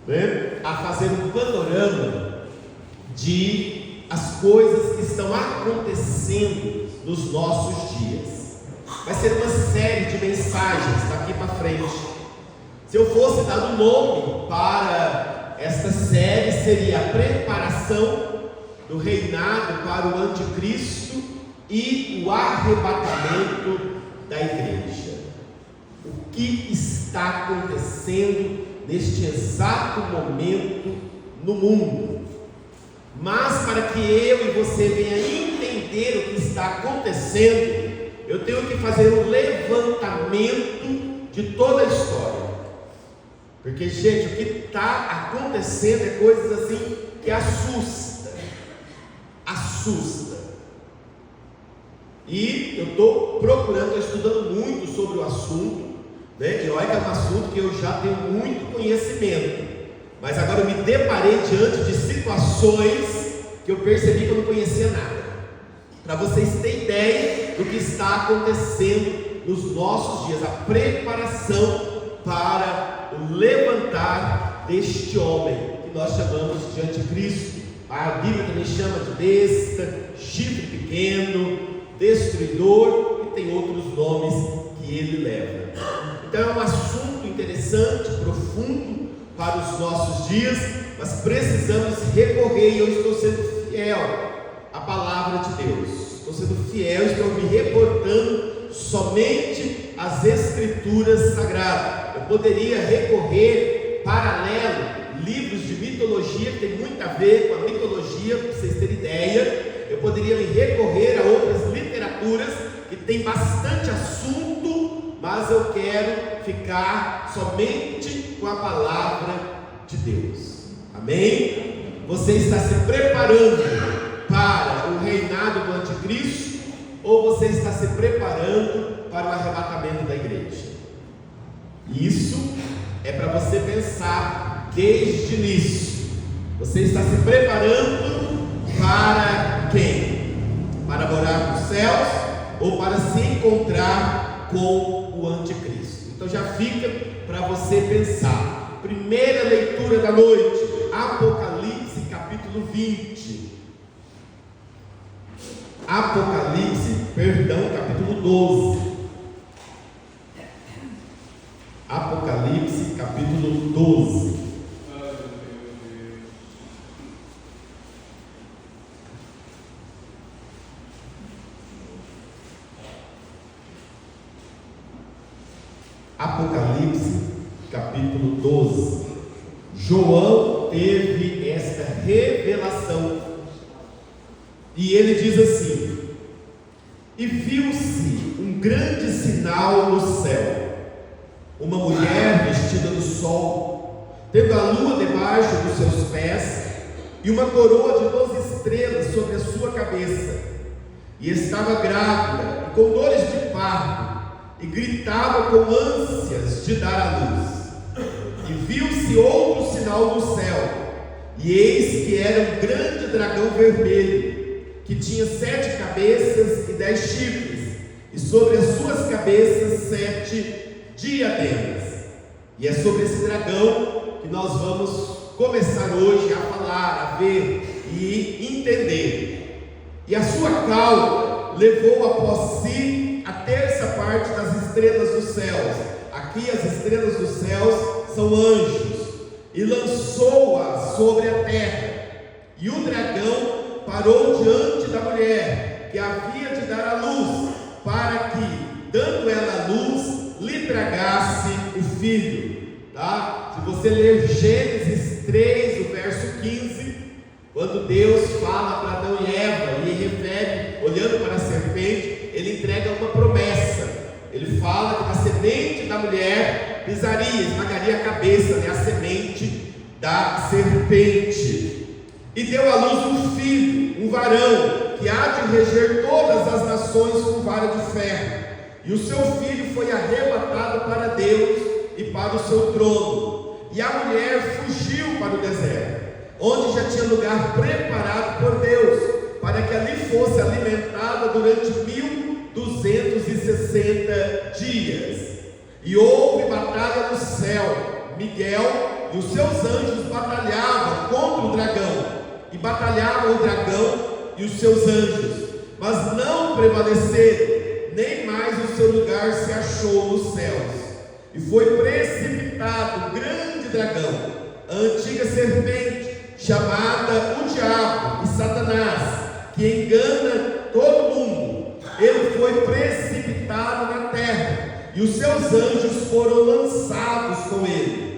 né, a fazer um panorama de as coisas que estão acontecendo nos nossos dias. Vai ser uma série de mensagens daqui para frente. Se eu fosse dar um nome para esta série, seria a preparação do reinado para o anticristo e o arrebatamento da igreja. O que está acontecendo neste exato momento no mundo? Mas para que eu e você venha entender o que está acontecendo, eu tenho que fazer um levantamento de toda a história. Porque, gente, o que está acontecendo é coisas assim que assusta. E eu estou procurando, estou estudando muito sobre o assunto, né? E olha que é um assunto que eu já tenho muito conhecimento. Mas agora eu me deparei diante de situações que eu percebi que eu não conhecia nada. Para vocês terem ideia do que está acontecendo nos nossos dias, a preparação para o levantar deste homem que nós chamamos de anticristo. A Bíblia também chama de besta, chifre pequeno, destruidor, e tem outros nomes que ele leva. Então é um assunto interessante, profundo para os nossos dias, mas precisamos recorrer, e eu estou sendo fiel à palavra de Deus. Estou sendo fiel, estou me reportando somente às Escrituras Sagradas. Eu poderia recorrer paralelo, livros de mitologia, que tem muito a ver com a mitologia, para vocês terem ideia. Eu poderia me recorrer a outras literaturas que tem bastante assunto, mas eu quero ficar somente com a palavra de Deus. Amém? Você está se preparando para o reinado do anticristo, ou você está se preparando para o arrebatamento da igreja? Isso é para você pensar desde o início. Você está se preparando para quem? Para morar nos céus ou para se encontrar com o anticristo? Então já fica para você pensar. Primeira leitura da noite, Apocalipse capítulo 20. Capítulo 12. Apocalipse capítulo 12. Apocalipse capítulo 12. João teve esta revelação e ele diz assim: e viu-se um grande sinal no céu, uma mulher vestida do sol, tendo a lua debaixo dos seus pés e uma coroa de 12 estrelas sobre a sua cabeça, e estava grávida e com dores de parto, e gritava com ânsias de dar à luz. E viu-se outro sinal no céu, e eis que era um grande dragão vermelho, que tinha 7 cabeças e 10 chifres, e sobre as suas cabeças 7 diademas. E é sobre esse dragão que nós vamos começar hoje a falar, a ver e entender. E a sua cauda levou após si a terça parte das estrelas dos céus. Aqui as estrelas dos céus são anjos, e lançou-a sobre a terra. E o dragão parou diante da mulher que havia de dar à luz, para que, dando ela a luz, lhe tragasse o filho. Tá? Se você ler Gênesis 3, o verso 15, quando Deus fala para Adão e Eva, e refere, olhando para a serpente, ele entrega uma promessa. Ele fala que na semente da mulher pisaria, esmagaria a cabeça, né, a semente da serpente. E deu à luz um filho, um varão, que há de reger todas as nações com vara de ferro. E o seu filho foi arrebatado para Deus e para o seu trono. E a mulher fugiu para o deserto, onde já tinha lugar preparado por Deus, para que ali fosse alimentada durante 1260 dias. E houve batalha no céu. Miguel e os seus anjos batalhavam contra o dragão, e batalhavam o dragão e os seus anjos, mas não prevaleceram, nem mais o seu lugar se achou nos céus. E foi precipitado o grande dragão, a antiga serpente, chamada o diabo e Satanás, que engana todo mundo. Ele foi precipitado na terra, e os seus anjos foram lançados com ele.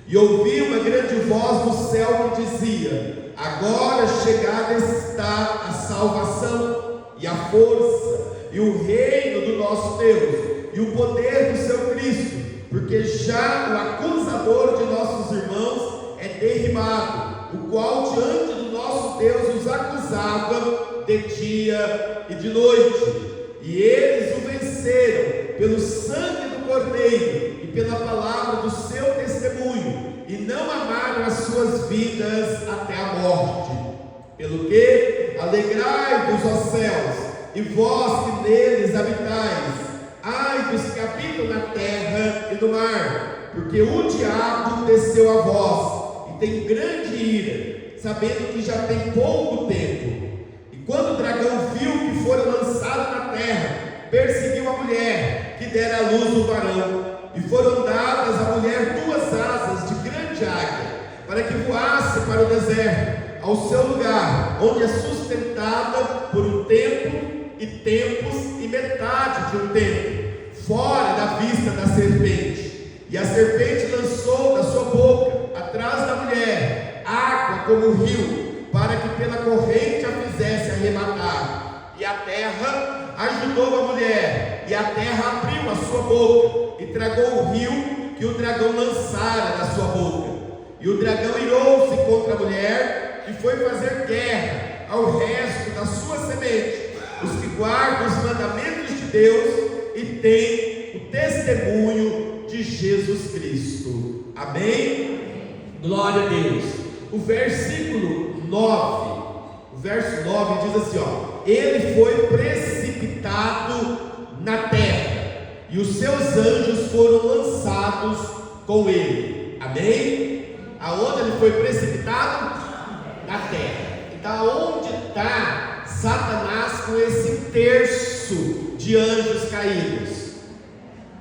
E ouvi uma grande voz do céu que dizia: agora chegada está a salvação, e a força, e o reino do nosso Deus, e o poder do seu Cristo, porque já o acusador de nossos irmãos é derribado, o qual diante do nosso Deus os acusava de dia e de noite. E eles o venceram pelo sangue do Cordeiro e pela palavra do seu testemunho, e não amaram as suas vidas até a morte. Pelo que alegrai-vos, ó céus, e vós que neles habitais. Ai dos que habitam na terra e no mar, porque o diabo desceu a vós, e tem grande ira, sabendo que já tem pouco tempo. E quando o dragão viu que fora lançado na terra, perseguiu a mulher, que dera à luz o varão, e foram dadas à mulher 2 asas de grande águia, para que voasse para o deserto, ao seu lugar, onde é sustentada por um tempo, e tempos, e metade de um tempo, fora da vista da serpente. E a serpente lançou da sua boca, atrás da mulher, água como rio, para que pela corrente a fizesse arrematar. E a terra ajudou a mulher, e a terra abriu a sua boca, e tragou o rio que o dragão lançara da sua boca. E o dragão irou-se contra a mulher, e foi fazer guerra ao resto da sua semente, os que guardam os mandamentos de Deus e têm o testemunho de Jesus Cristo. Amém? Glória a Deus. O versículo 9, o verso 9 diz assim, ó: ele foi precipitado na terra, e os seus anjos foram lançados com ele. Amém? Aonde ele foi precipitado? Na terra. Então, onde está Satanás com esse terço de anjos caídos?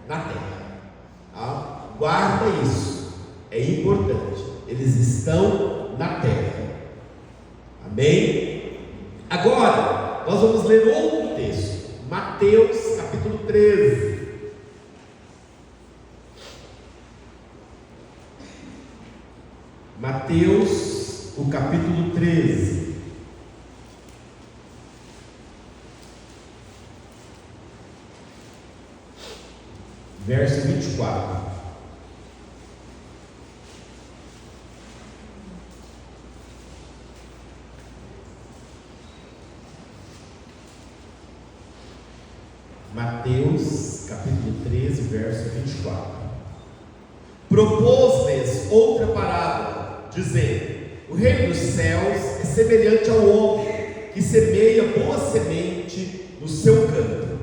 Na terra. Guarda isso, é importante. Eles estão na terra. Amém? Agora, nós vamos ler outro texto, Mateus capítulo 13. Mateus, o capítulo 13. Verso 24. Mateus, capítulo 13, verso 24. Propôs-lhes outra parábola, dizendo: o reino dos céus é semelhante ao homem que semeia boa semente no seu campo.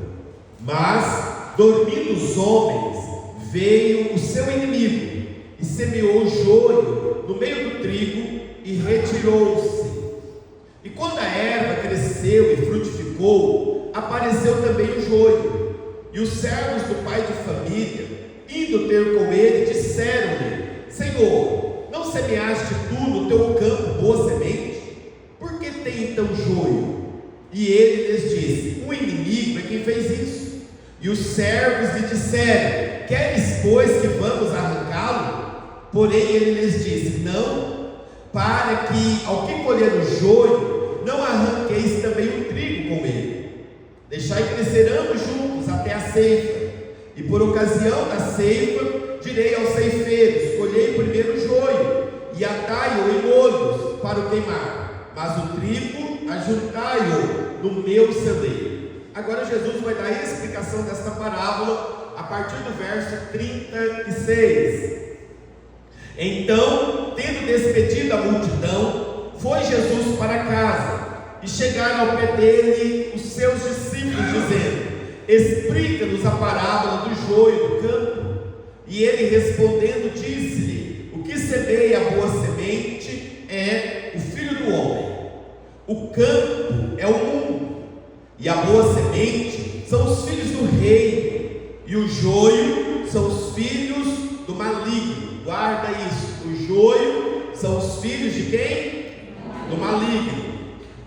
Mas, dormindo os homens, veio o seu inimigo e semeou joio no meio do trigo e retirou-se. E quando a erva cresceu e frutificou, apareceu também o joio. E os servos do pai de família, indo ter com ele, disseram-lhe: Senhor, não semeaste tu no teu campo boa semente? Por que tem então joio? E ele lhes disse: o inimigo é quem fez isso. E os servos lhe disseram: queres, pois, que vamos arrancá-lo? Porém ele lhes disse: não, para que, ao que colher o joio, não arranqueis também o trigo com ele. Deixai crescer ambos juntos até a ceifa. E por ocasião da ceifa, direi aos ceifeiros: colhei primeiro o joio, e atai-o em molhos para o queimar, mas o trigo ajuntai-o no meu celeiro. Agora Jesus vai dar a explicação desta parábola a partir do verso 36. Então, tendo despedido a multidão, foi Jesus para casa, e chegaram ao pé dele os seus discípulos, dizendo: explica-nos a parábola do joio do campo. E ele respondendo disse-lhe: o que semeia semeia a boa semente é o Filho do Homem. O campo é o mundo, e a boa semente são os filhos do reino, e o joio são os filhos do maligno. Guarda isso, o joio são os filhos de quem? Do maligno.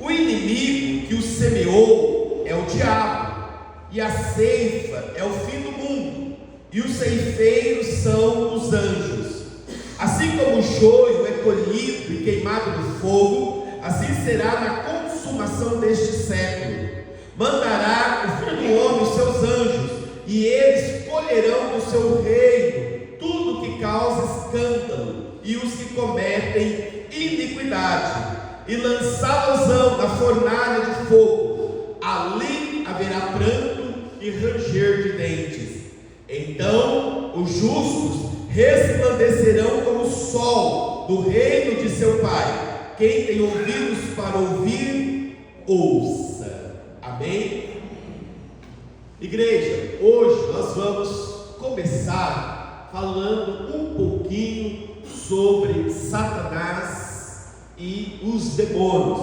O inimigo que o semeou é o diabo, e a ceifa é o fim do mundo, e os ceifeiros são os anjos. Assim como o joio é colhido e queimado no fogo, assim será na consumação deste século. Mandará o Filho do Homem os seus anjos, e eles colherão do seu reino tudo que causa escândalo e os que cometem iniquidade, e lançá-los-ão na fornalha de fogo. Ali haverá pranto e ranger de dentes. Então os justos resplandecerão como o sol do reino de seu Pai. Quem tem ouvidos para ouvir, ouça. Amém? Igreja, hoje nós vamos começar falando um pouquinho sobre Satanás e os demônios,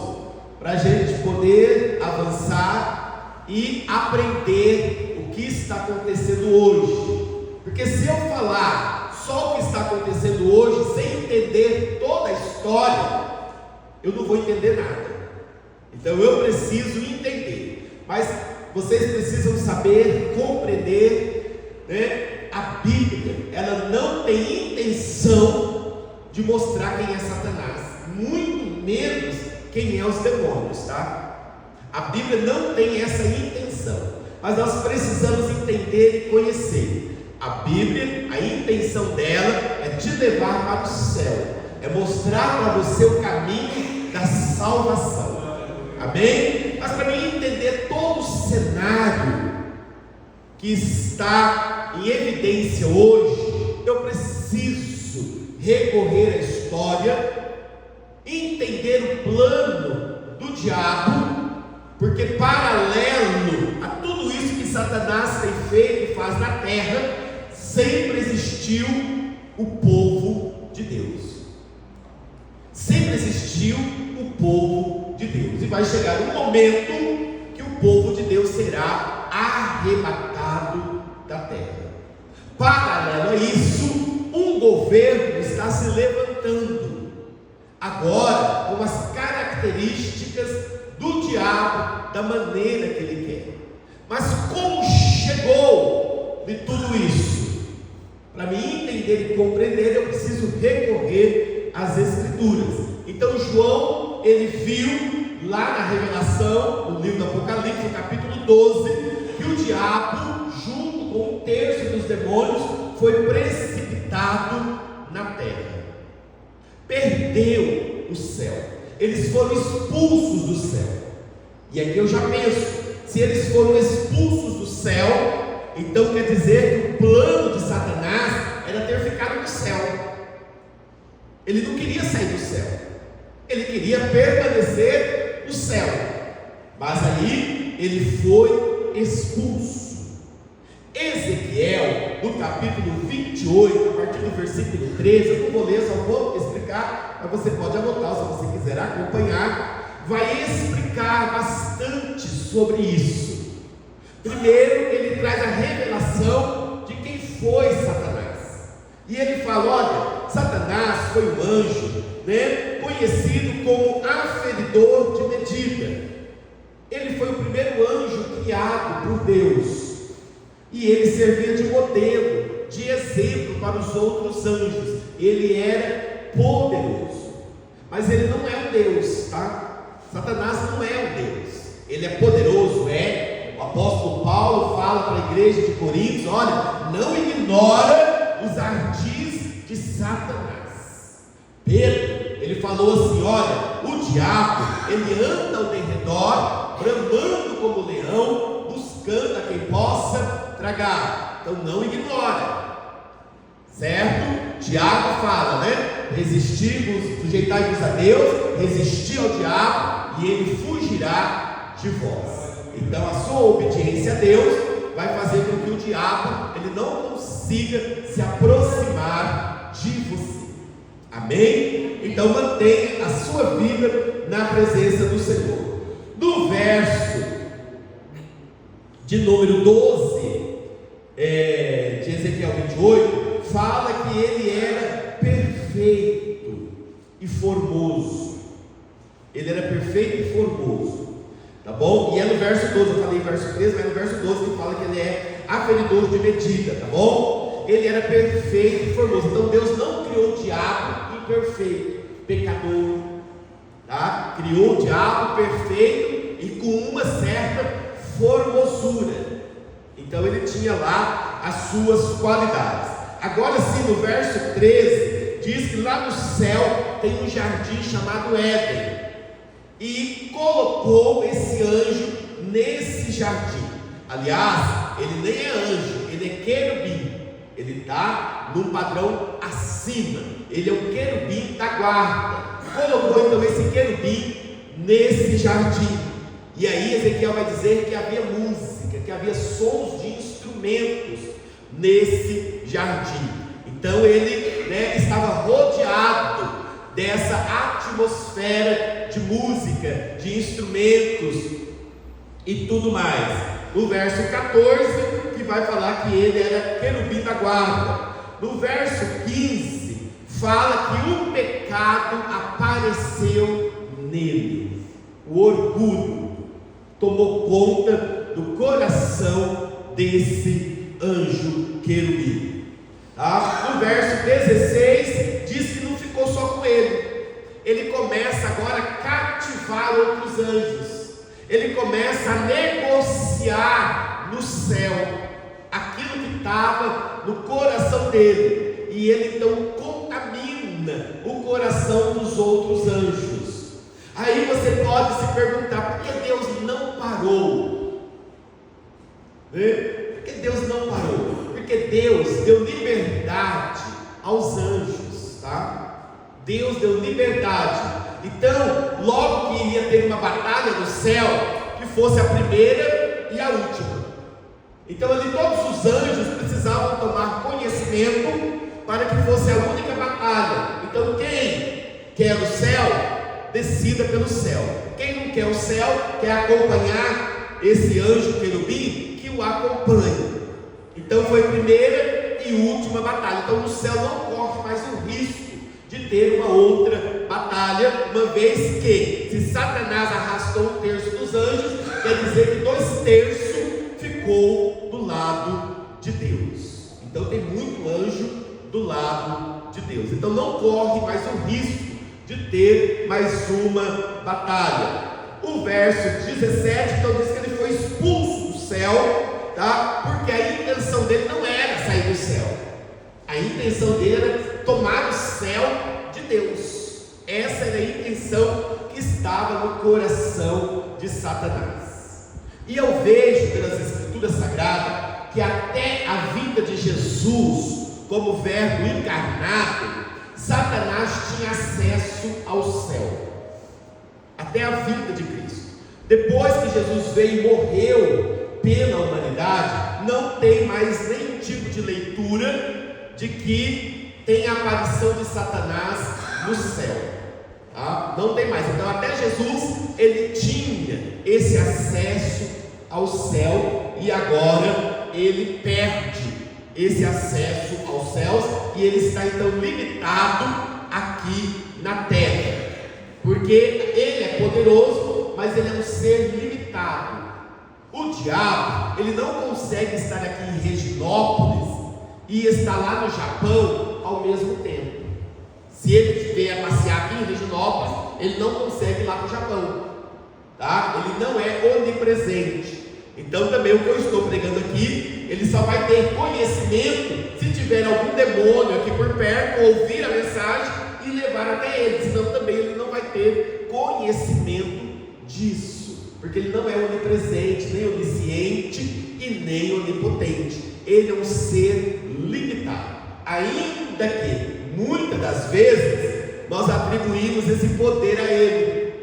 para a gente poder avançar e aprender o que está acontecendo hoje. Porque se eu falar só o que está acontecendo hoje, sem entender toda a história, eu não vou entender nada. Então eu preciso entender, mas vocês precisam saber, compreender, né? A Bíblia, ela não tem intenção de mostrar quem é Satanás, muito menos quem é os demônios, tá? A Bíblia não tem essa intenção, mas nós precisamos entender e conhecer. A Bíblia, a intenção dela é te levar para o céu, é mostrar para você o caminho da salvação. Amém? Mas para mim entender todo o cenário que está em evidência hoje, eu preciso recorrer à história, entender o plano do diabo, porque paralelo a tudo isso que Satanás tem feito e faz na terra, sempre existiu o povo de Deus. Sempre existiu o povo de Deus, e vai chegar um momento que o povo de Deus será arrebatado da terra. Paralelo a isso, um governo está se levantando, agora com as características do diabo, da maneira que ele quer. Mas como chegou de tudo isso? Para me entender e compreender, eu preciso recorrer às Escrituras. Então João, ele viu lá na Revelação, no livro do Apocalipse, no capítulo 12, que o diabo, junto com um terço dos demônios, foi precipitado na terra, perdeu o céu, eles foram expulsos do céu. E aqui eu já penso, se eles foram expulsos do céu, então quer dizer que o plano de Satanás era ter ficado no céu. Ele não queria sair do céu, ele queria permanecer no céu, mas aí ele foi expulso. Ezequiel, no capítulo 28, a partir do versículo 13, eu não vou ler, só vou explicar, mas você pode anotar se você quiser acompanhar, vai explicar bastante sobre isso. Primeiro, ele traz a revelação de quem foi Satanás, e ele fala: olha, Satanás foi um anjo, né, conhecido como aferidor de medida. Ele foi o primeiro anjo criado por Deus, e ele servia de modelo, de exemplo para os outros anjos. Ele era poderoso, mas ele não é um Deus, tá? Satanás não é um Deus, ele é poderoso, é. O apóstolo Paulo fala para a igreja de Coríntios: olha, não ignora os ardis de Satanás. Pedro, ele falou assim: olha, o diabo, ele anda ao derredor, bramando como leão, buscando a quem possa tragar. Então não ignora, certo? Tiago fala, né? Resistir-vos, sujeitai-vos a Deus, resistir ao diabo, e ele fugirá de vós. Então a sua obediência a Deus vai fazer com que o diabo ele não consiga se aproximar de você. Amém? Então mantenha a sua vida na presença do Senhor. No verso de número 12 de Ezequiel 28, fala que ele era perfeito e formoso. Ele era perfeito e formoso, tá bom? E é no verso 12, eu falei verso 13, mas no verso 12 que fala que ele é aferidor de medida, tá bom? Ele era perfeito e formoso. Então Deus não criou o diabo imperfeito, pecador, tá? Criou o diabo perfeito e com uma certa formosura. Então ele tinha lá as suas qualidades. Agora sim, no verso 13 diz que lá no céu tem um jardim chamado Éden, e colocou esse anjo nesse jardim. Aliás, ele nem é anjo, ele é querubim. Ele está num padrão acima. Ele é o querubim da guarda. Colocou então esse querubim nesse jardim. E aí Ezequiel vai dizer que havia música, que havia sons de instrumentos nesse jardim. Então ele, estava rodeado dessa atmosfera de música, de instrumentos e tudo mais. No verso 14, que vai falar que ele era querubim da guarda. No verso 15, fala que o pecado apareceu nele. O orgulho tomou conta do coração desse anjo querubim. No verso 16, diz que não ficou só com ele. Ele começa agora a cativar outros anjos. Ele começa a negociar no céu aquilo que estava no coração dele, e ele então contamina o coração dos outros anjos. Aí você pode se perguntar: por que Deus não parou? Por que Deus não parou? Porque Deus deu liberdade aos anjos, tá? Deus deu liberdade. Então, logo que iria ter uma batalha no céu, que fosse a primeira e a última. Então ali todos os anjos precisavam tomar conhecimento para que fosse a única batalha. Então quem quer o céu, decida pelo céu. Quem não quer o céu, quer acompanhar esse anjo querubim, que o acompanhe. Então foi a primeira e última batalha. Então no céu não corre mais o risco de ter uma outra batalha, uma vez que, se Satanás arrastou 1/3 dos anjos, quer dizer que 2/3 ficou do lado de Deus. Então tem muito anjo do lado de Deus. Então não corre mais o risco de ter mais uma batalha. O verso 17 então diz que ele foi expulso do céu, tá? Porque a intenção dele não era sair do céu. A intenção dele era tomar o céu de Deus. Essa era a intenção que estava no coração de Satanás. E eu vejo pelas Escrituras Sagradas que até a vinda de Jesus como verbo encarnado, Satanás tinha acesso ao céu, até a vinda de Cristo. Depois que Jesus veio e morreu pela humanidade, não tem mais nenhum tipo de leitura de que tem a aparição de Satanás no céu, tá? Não tem mais. Então até Jesus ele tinha esse acesso ao céu, e agora ele perde esse acesso aos céus, e ele está então limitado aqui na terra, porque ele é poderoso, mas ele é um ser limitado. O diabo, ele não consegue estar aqui em Reginópolis e estar lá no Japão ao mesmo tempo. Se ele vier passear aqui em Reginópolis, ele não consegue ir lá para o Japão, tá? Ele não é onipresente. Então também o que eu estou pregando aqui, ele só vai ter conhecimento se tiver algum demônio aqui por perto, ouvir a mensagem e levar até ele. Senão também ele não vai ter conhecimento disso, porque ele não é onipresente, nem onisciente e nem onipotente. Ele é um ser limitado, ainda que muitas das vezes nós atribuímos esse poder a ele,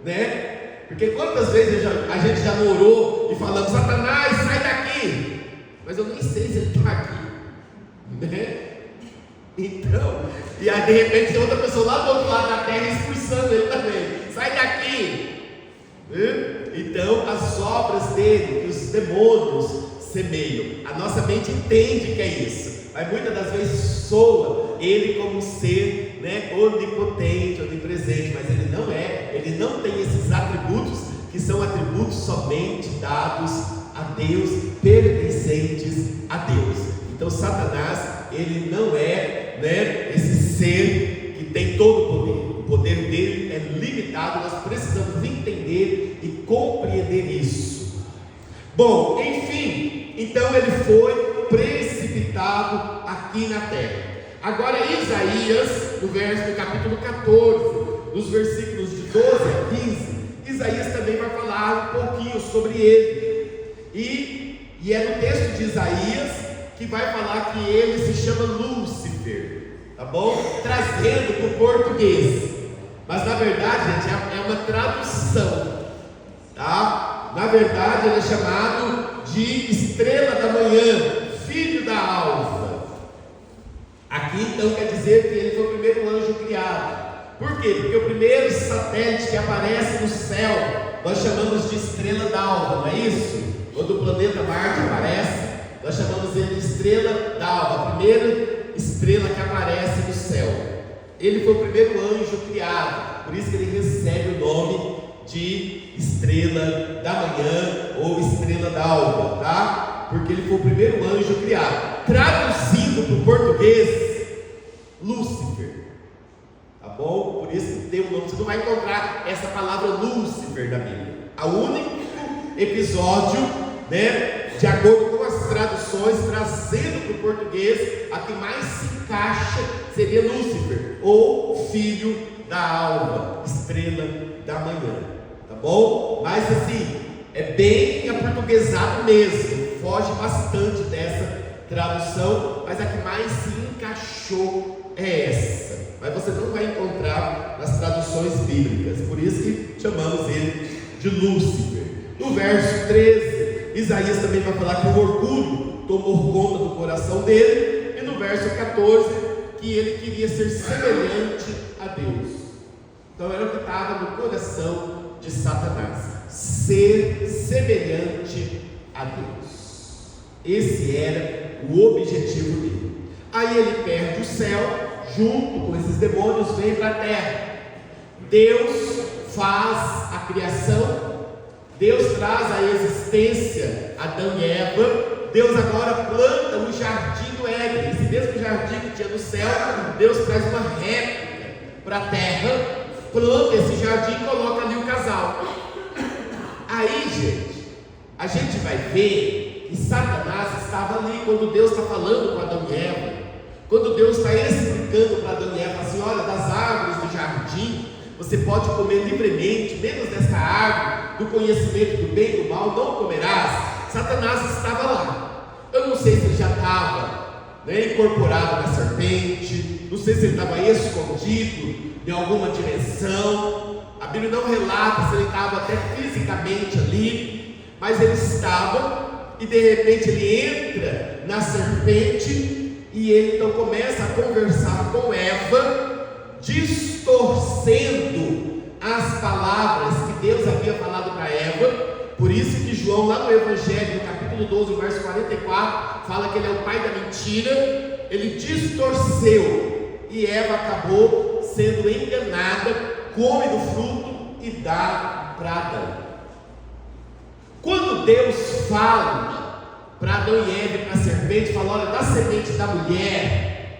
né? Porque quantas vezes a gente já não orou e falamos: Satanás, sai daqui, mas eu nem sei se ele está aqui, né? Então, e aí de repente tem outra pessoa lá do outro lado da terra expulsando ele também. Sai daqui! Então, as obras dele, que os demônios semeiam, a nossa mente entende que é isso, mas muitas das vezes soa ele como um ser, onipotente, onipresente, mas ele não é, ele não tem esses atributos que são atributos somente dados a Deus, pertencentes a Deus. Então Satanás, ele não é, esse ser que tem todo o poder dele é limitado. Nós precisamos entender e compreender isso. Bom, enfim, então ele foi precipitado aqui na terra. Agora Isaías, no capítulo 14, nos versículos de 12 a 15, Isaías também vai falar um pouquinho sobre ele, e é no texto de Isaías que vai falar que ele se chama Lúcifer, tá bom? Trazendo para o português, mas na verdade, gente, é uma tradução, tá? Na verdade ele é chamado de estrela da manhã, filho da alva. Aqui então quer dizer que ele foi o primeiro anjo criado. Por quê? Porque o primeiro satélite que aparece no céu, nós chamamos de estrela d'alva, não é isso? Quando o planeta Marte aparece, nós chamamos ele de estrela d'alva, a primeira estrela que aparece no céu. Ele foi o primeiro anjo criado, por isso que ele recebe o nome de estrela da manhã ou estrela d'alva, tá? Porque ele foi o primeiro anjo criado. Traduzindo para o português, Lúcifer. Tá bom? Por isso que tem um nome. Você não vai encontrar essa palavra Lúcifer na Bíblia. O único episódio, de acordo com as traduções, trazendo para o português, a que mais se encaixa seria Lúcifer, ou filho da alva, estrela da manhã. Tá bom? Mas assim, é bem aportuguesado mesmo, foge bastante dessa tradução, mas a que mais se encaixou é essa. Mas você não vai encontrar nas traduções bíblicas, por isso que chamamos ele de Lúcifer. No verso 13, Isaías também vai falar que o orgulho tomou conta do coração dele, e no verso 14, que ele queria ser semelhante a Deus. Então era o que estava no coração de Satanás, ser semelhante a Deus. Esse era o objetivo dele. Aí ele perde o céu, junto com esses demônios, vem para a terra. Deus faz a criação, Deus traz à existência Adão e Eva. Deus agora planta o jardim do Éden, esse mesmo jardim que tinha no céu. Deus traz uma réplica para a terra, planta esse jardim e coloca ali o casal. Aí, gente, a gente vai ver que Satanás estava ali quando Deus está falando com Adão e Eva. Quando Deus está explicando para Adão e Eva assim: olha, das árvores do jardim você pode comer livremente, menos dessa árvore do conhecimento do bem e do mal não comerás. Satanás estava lá. Eu não sei se ele já estava incorporado na serpente, não sei se ele estava escondido em alguma dimensão. A Bíblia não relata se ele estava até fisicamente ali, mas ele estava, e de repente ele entra na serpente, e ele então começa a conversar com Eva, distorcendo as palavras que Deus havia falado para Eva. Por isso que João, lá no Evangelho, no capítulo 12, verso 44, fala que ele é o pai da mentira. Ele distorceu, e Eva acabou sendo enganada, come do fruto e dá para Adão. Quando Deus fala para Adão e Eva e para a serpente, fala: olha, da semente da mulher,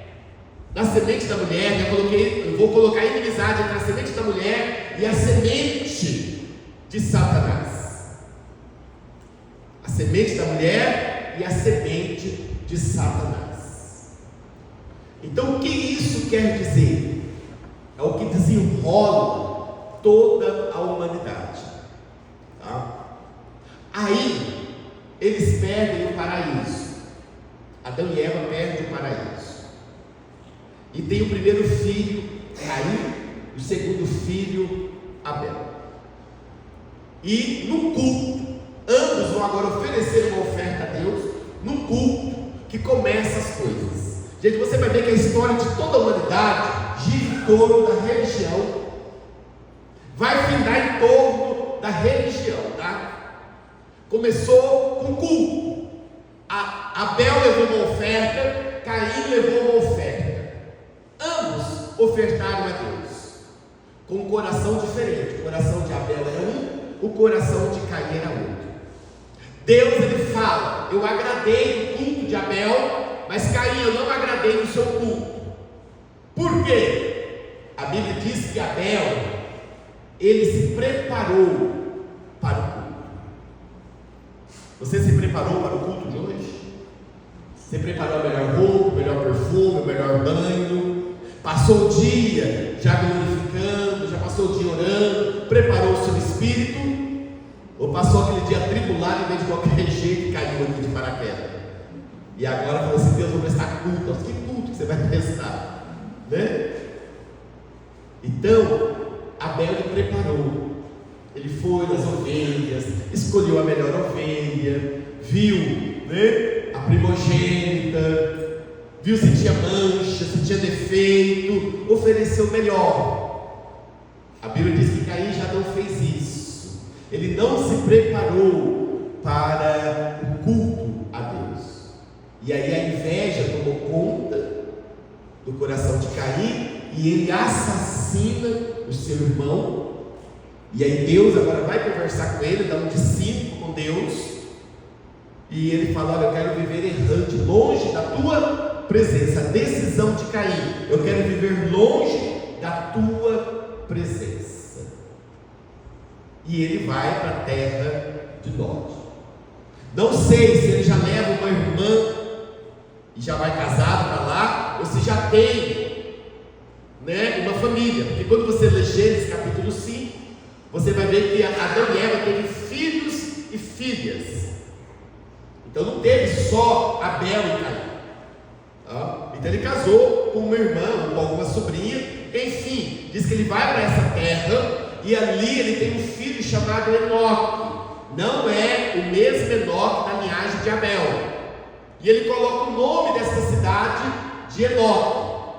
eu vou colocar inimizade entre a semente da mulher e a semente de Satanás. A semente da mulher e a semente de Satanás. Então o que isso quer dizer? É o que desenrola toda a humanidade, tá? Aí eles perdem o paraíso. Adão e Eva perdem o paraíso, e tem o primeiro filho, Caim, o segundo filho, Abel. E no culto, ambos vão agora oferecer uma oferta a Deus, no culto que começa as coisas. Gente, você vai ver que a história de toda a humanidade gira em torno da religião. Vai findar em torno da religião, tá? Começou com culto. Abel levou uma oferta, Caim levou uma oferta. Ambos ofertaram a Deus, com um coração diferente. O coração de Abel era um, o coração de Caim era outro. Deus, ele fala: eu agradei no culto de Abel, mas Caim, eu não agradei no seu culto. Por quê? A Bíblia diz que Abel, ele se preparou para o culto. Você se preparou para o culto de hoje? Você preparou a melhor roupa, o melhor perfume, o melhor banho? Passou o dia já glorificando, já passou o dia orando, preparou o seu espírito? Ou passou aquele dia atribulado e veio de qualquer jeito e caiu aqui de paraquedas? E agora falou assim: Deus, vou prestar culto. Que culto que você vai prestar? Né? Então, Abel ele preparou. Ele foi nas ovelhas, escolheu a melhor ovelha, viu, né, a primogênita, viu se tinha mancha, se tinha defeito, ofereceu o melhor. A Bíblia diz que Caim já não fez isso. Ele não se preparou para o culto a Deus. E aí a inveja tomou conta do coração de Caim e ele assassina o seu irmão. E aí Deus agora vai conversar com ele, dá um discípulo com Deus, e ele fala: olha, eu quero viver errante, longe da tua presença. A decisão de Caim: eu quero viver longe da tua presença. E ele vai para a terra de Nod. Não sei se ele já leva uma irmã e já vai casado para lá, ou se já tem, né, uma família. Porque quando você lê Gênesis capítulo 5, você vai ver que Adão e Eva teve filhos e filhas. Então não teve só Abel e Caim. Então ele casou com uma irmã, com alguma sobrinha. Enfim, diz que ele vai para essa terra e ali ele tem um filho chamado Enoque. Não é o mesmo Enoque da linhagem de Abel. E ele coloca o nome dessa cidade de Enoque.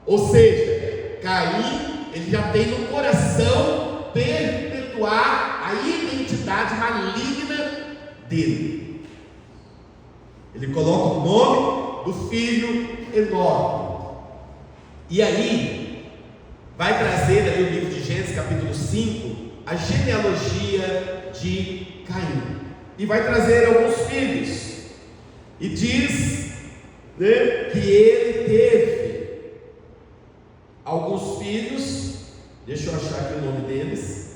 Ou seja, Caim, ele já tem no coração perpetuar a identidade maligna dele. Ele coloca o nome do filho Enoque. E aí vai trazer ali o livro de Gênesis capítulo 5 a genealogia de Caim, e vai trazer alguns filhos, e diz, né, que ele teve alguns filhos. Deixa eu achar aqui o nome deles.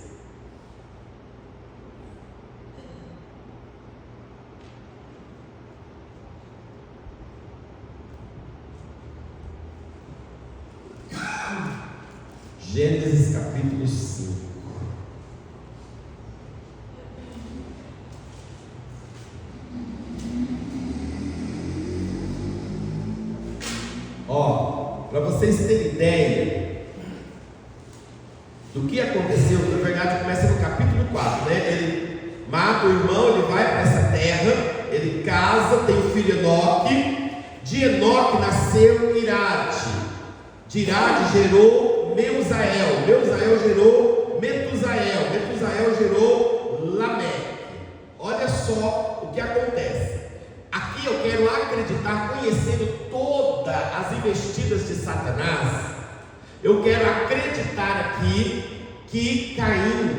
Gênesis capítulo 5. Para vocês terem ideia do que aconteceu, na verdade começa no capítulo 4, né? Ele mata o irmão, ele vai para essa terra, ele casa, tem o filho Enoque. De Enoque nasceu Irade. De Irade gerou Meusael. Meusael gerou Metusael. Metusael gerou Lameque. Olha só o que acontece. Aqui eu quero acreditar, conhecendo todas as investidas de Satanás, eu quero acreditar aqui que Caim,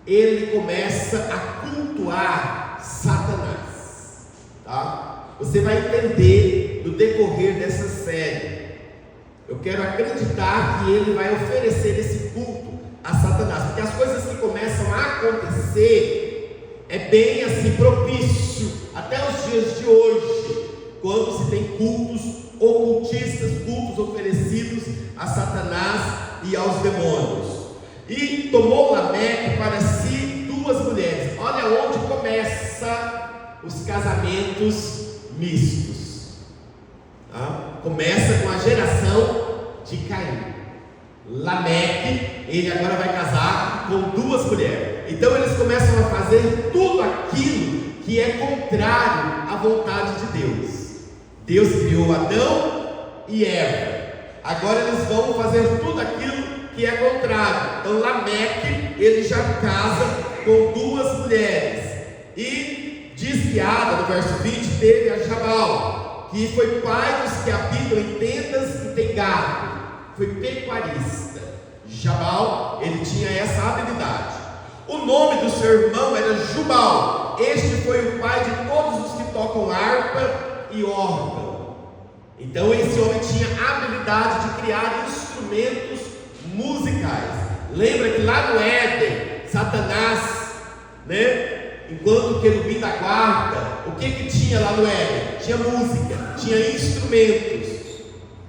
ele começa a cultuar Satanás, tá? Você vai entender no decorrer dessa série. Eu quero acreditar que ele vai oferecer esse culto a Satanás, porque as coisas que começam a acontecer é bem assim propício até os dias de hoje, quando se tem cultos ocultistas, cultos oferecidos a Satanás e aos demônios. E tomou Lameque para si 2 mulheres. Olha onde começa os casamentos mistos, tá? Começa com a geração de Caim. Lameque, ele agora vai casar com 2 mulheres. Então eles começam a fazer tudo aquilo que é contrário à vontade de Deus. Deus criou Adão e Eva. Agora eles vão fazer tudo aquilo que é contrário. Então Lameque, ele já casa com duas mulheres. E diz que Ada, no verso 20, teve a Jabal, que foi pai dos que habitam em tendas e tem gado. Foi pecuarista. Jabal, ele tinha essa habilidade. O nome do seu irmão era Jubal. Este foi o pai de todos os que tocam harpa e órgão. Então esse homem tinha a habilidade de criar instrumentos musicais. Lembra que lá no Éden, Satanás, enquanto o querubim da guarda, o que tinha lá no Éden? Tinha música, tinha instrumentos.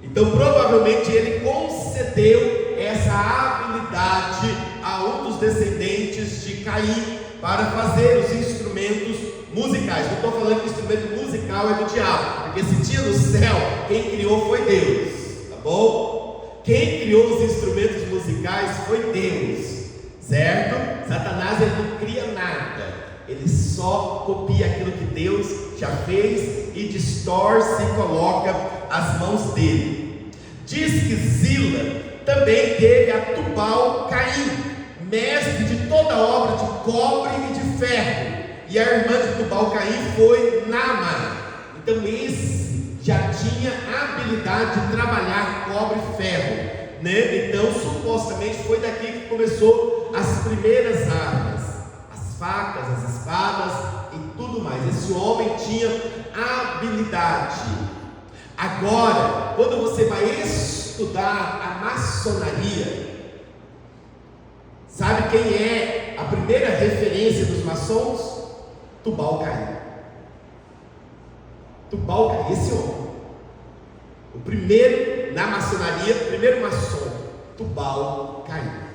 Então provavelmente ele concedeu essa habilidade a um dos descendentes de Caim para fazer os instrumentos musicais. Não estou falando que o instrumento musical é do diabo, porque se tinha no céu, quem criou foi Deus, tá bom? Quem criou os instrumentos musicais foi Deus, certo? Satanás, ele não cria nada, ele só copia aquilo que Deus já fez e distorce e coloca as mãos dele. Diz que Zila também teve a Tubal-Caim, mestre de toda obra de cobre e de ferro, e a irmã de Tubal-Caim foi Naamá. Então esse já tinha a habilidade de trabalhar cobre e ferro, Então supostamente foi daqui que começou as primeiras armas, as facas, as espadas e tudo mais. Esse homem tinha habilidade. Agora, quando você vai estudar a maçonaria, sabe quem é a primeira referência dos maçons? Tubal-Caim. Tubal-Caim, esse homem, o primeiro na maçonaria, o primeiro maçom, Tubal-Caim.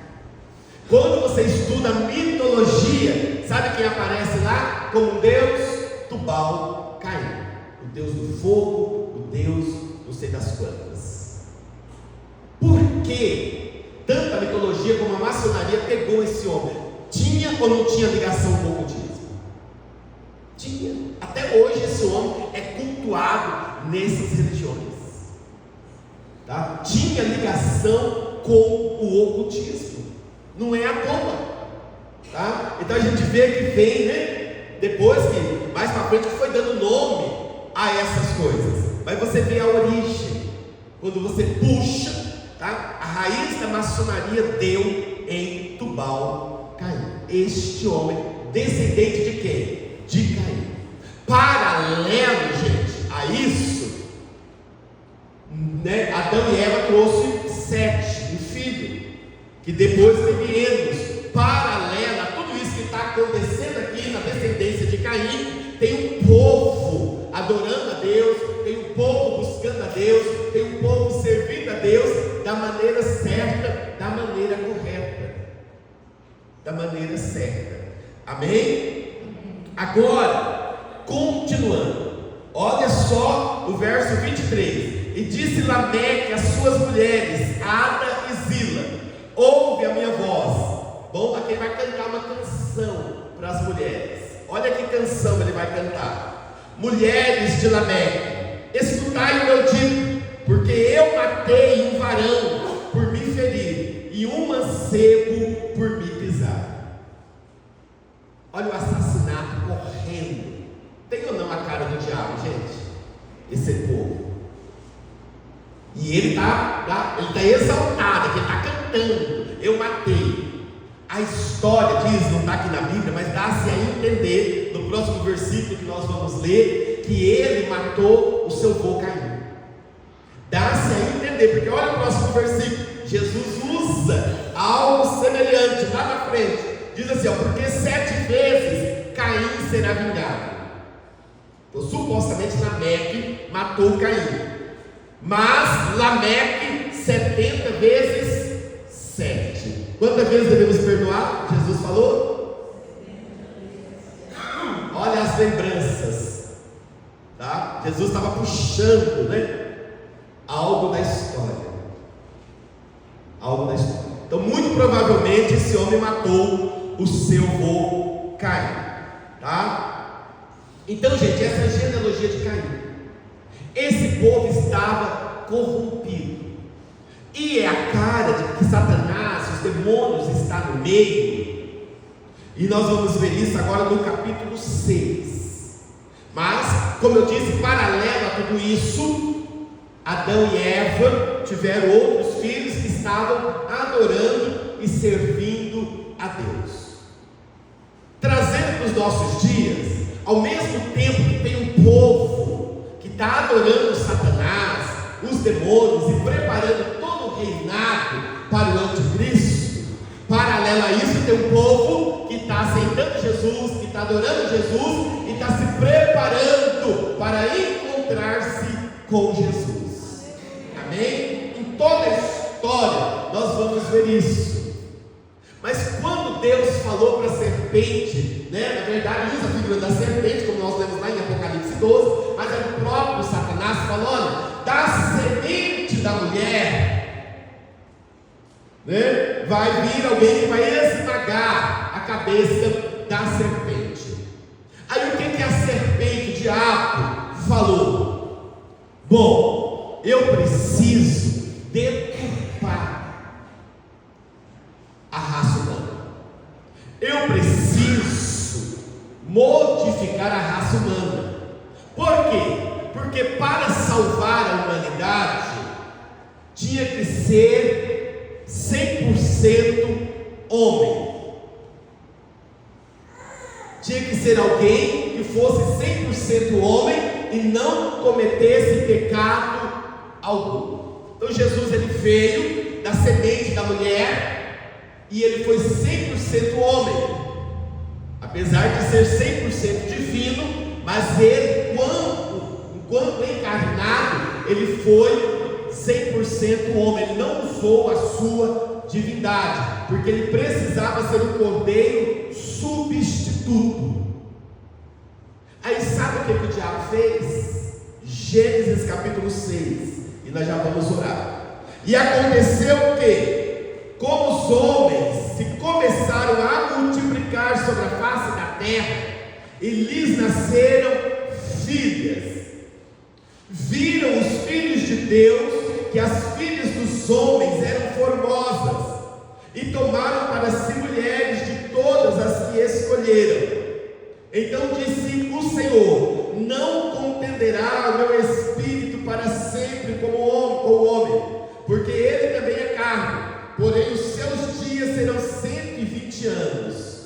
Quando você estuda a mitologia, sabe quem aparece lá como Deus? Tubal-Caim, o Deus do fogo, o Deus não sei das quantas. Por que tanto a mitologia como a maçonaria pegou esse homem? Tinha ou não tinha ligação com o ocultismo? Tinha. Até hoje esse homem é cultuado nessas religiões, tá? Tinha ligação com o ocultismo, não é à toa, tá? Então a gente vê que vem, depois que mais para frente que foi dando nome a essas coisas, mas você vê a origem, quando você puxa, tá? A raiz da maçonaria deu em Tubal-Caim, este homem, descendente de quem? De Caim. Paralelo, gente, a isso, Adão e Eva trouxe Sete, um filho, que depois teve Enos. Paralelo a tudo isso que está acontecendo aqui na descendência de Caim, tem um povo adorando a Deus, tem um povo buscando a Deus, tem um povo servindo a Deus da maneira certa, da maneira correta, da maneira certa. Amém? Agora, continuando, olha só o verso 23. E disse Lameque às suas mulheres, Ada e Zila: ouve a minha voz. Bom, aqui ele vai cantar uma canção para as mulheres. Olha que canção ele vai cantar. Mulheres de Lameque, escutai o meu dito, porque eu matei um varão por me ferir, e um mancebo por me pisar. Olha o assassinato correndo. Tem ou não a cara do diabo, gente? Esse povo. E ele está exaltado, ele está cantando. Eu matei. A história diz, não está aqui na Bíblia, mas dá-se a entender, no próximo versículo que nós vamos ler, que ele matou o seu avô Caim. Dá-se a entender, porque olha o próximo versículo. Jesus usa algo semelhante lá na frente. Diz assim, porque 7 vezes Caim será vingado. Então supostamente Lameque matou Caim, mas Lameque 70 vezes 7. Quantas vezes devemos perdoar? Jesus falou? Olha as lembranças, tá? Jesus estava puxando, algo da história. Algo da história. Então muito provavelmente esse homem matou o seu avô Caim, tá? Então, gente, essa é a genealogia de Caim. Esse povo estava corrompido. E é a cara de que Satanás, os demônios, está no meio. E nós vamos ver isso agora no capítulo 6. Mas, como eu disse, paralelo a tudo isso, Adão e Eva tiveram outros filhos que estavam adorando e servindo a Deus. Trazendo para os nossos dias, ao mesmo tempo que tem um povo que está adorando Satanás, os demônios e preparando todo o reinado para o anticristo, paralelo a isso tem um povo que está aceitando Jesus, que está adorando Jesus e está se preparando para encontrar-se com Jesus. Amém? Em toda a história nós vamos ver isso. Mas quando Deus falou para a serpente, na verdade usa a figura da serpente, como nós lemos lá em Apocalipse 12, mas é o próprio Satanás falando: olha, da semente da mulher, vai vir alguém que vai esmagar a cabeça da serpente. Aí o que a serpente, o diabo, falou? Bom, eu preciso deturpar a raça humana. Eu preciso modificar a raça humana. Por quê? Porque para salvar a humanidade tinha que ser 100% homem. Tinha que ser alguém que fosse 100% homem e não cometesse pecado algum. Então Jesus, ele veio da semente da mulher e ele foi 100% homem, apesar de ser 100% divino, mas ele, enquanto encarnado, ele foi 100% homem. Ele não usou a sua divindade, porque ele precisava ser um cordeiro substituto. Aí sabe o que o diabo fez? Gênesis capítulo 6, e nós já vamos orar. E aconteceu o quê? Como os homens se começaram a multiplicar sobre a face da terra, e lhes nasceram filhas, viram os filhos de Deus que as filhas dos homens eram formosas, e tomaram para si mulheres de todas as que escolheram. Então disse o Senhor: não contenderá o meu espírito para sempre com o homem, porque ele também é carne, porém os seus dias serão 120 anos.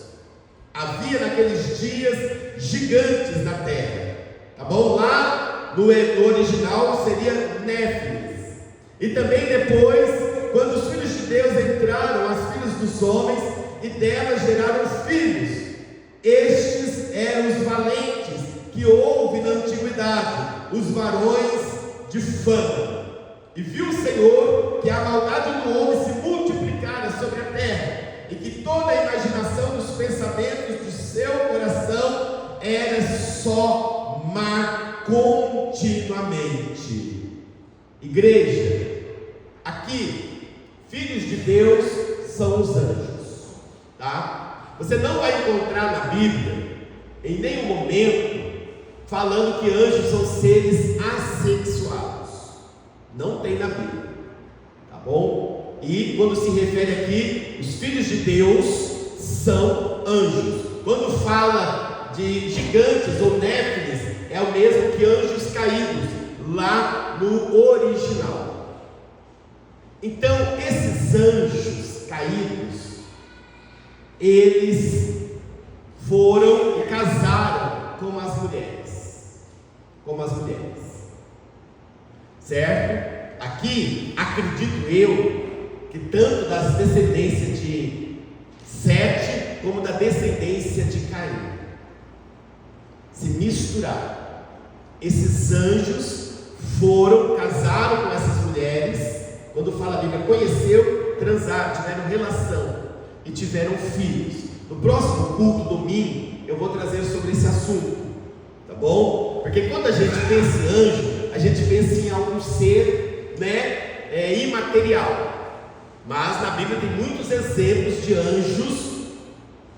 Havia naqueles dias gigantes na terra, tá bom? Lá no original seria Néfilis. E também depois, quando os filhos de Deus entraram, as filhas dos homens, e delas geraram filhos. Estes eram os valentes que houve na antiguidade, os varões de fama. E viu o Senhor que a maldade do homem se multiplicara sobre a terra, e que toda a imaginação dos pensamentos do seu coração era só má continuamente. Igreja, aqui, filhos de Deus são os anjos, tá? Você não vai encontrar na Bíblia, em nenhum momento, falando que anjos são seres assexuados. Não tem na Bíblia, tá bom? E quando se refere aqui, os filhos de Deus são anjos. Quando fala de gigantes ou néfilis, é o mesmo que anjos caídos, lá no original. Então, esses anjos caídos, eles foram e casaram com as mulheres, certo? Aqui, acredito eu, que tanto das descendências de Sete, como da descendência de Caim, se misturaram. Esses anjos casaram com essas mulheres. Quando fala a Bíblia, conheceu, transaram, tiveram relação e tiveram filhos. No próximo culto, domingo, eu vou trazer sobre esse assunto, tá bom? Porque quando a gente pensa em anjo, a gente pensa em algum ser, imaterial. Mas na Bíblia tem muitos exemplos de anjos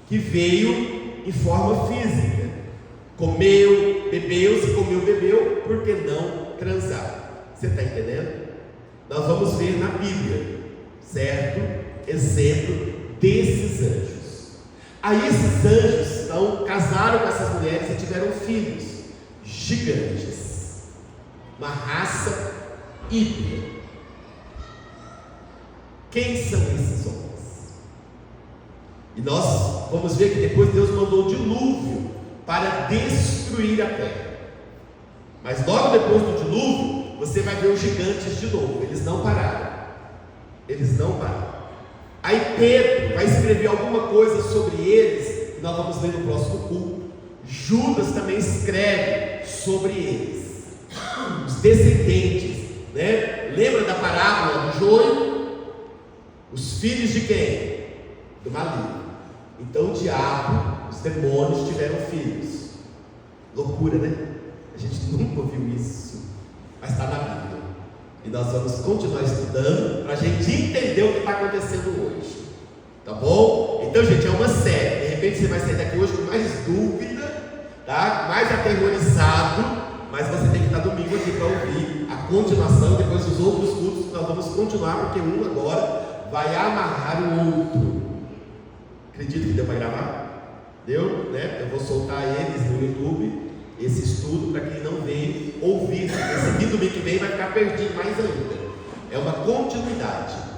que veio em forma física. Comeu, bebeu, se comeu, bebeu, por que não transar? Você está entendendo? nós vamos ver na Bíblia, certo? Exemplo desses anjos. Aí esses anjos então casaram com essas mulheres e tiveram filhos gigantes, uma raça híbrida. Quem são esses homens? E nós vamos ver que depois Deus mandou o dilúvio para destruir a terra. Mas logo depois do dilúvio, você vai ver os gigantes de novo. Eles não pararam. Eles não pararam. Aí Pedro vai escrever alguma coisa sobre eles, que nós vamos ler no próximo culto. Judas também escreve sobre eles, os descendentes, né? Lembra da parábola do joio? Os filhos de quem? Do maligno. Então o diabo, os demônios tiveram filhos. Loucura, né? A gente nunca ouviu isso, mas está na Bíblia. E nós vamos continuar estudando para a gente entender o que está acontecendo hoje. Tá bom? Então, gente, é uma série. De repente você vai sair daqui hoje com mais dúvida, tá? Mais aterrorizado, mas você tem que estar domingo aqui para ouvir a continuação, depois dos outros cultos que nós vamos continuar, porque um agora vai amarrar o outro. Acredito que deu para gravar? Deu, né? Eu vou soltar eles no YouTube, esse estudo, para quem não veio ouvir. Esse domingo que vem vai ficar perdido mais ainda. É uma continuidade.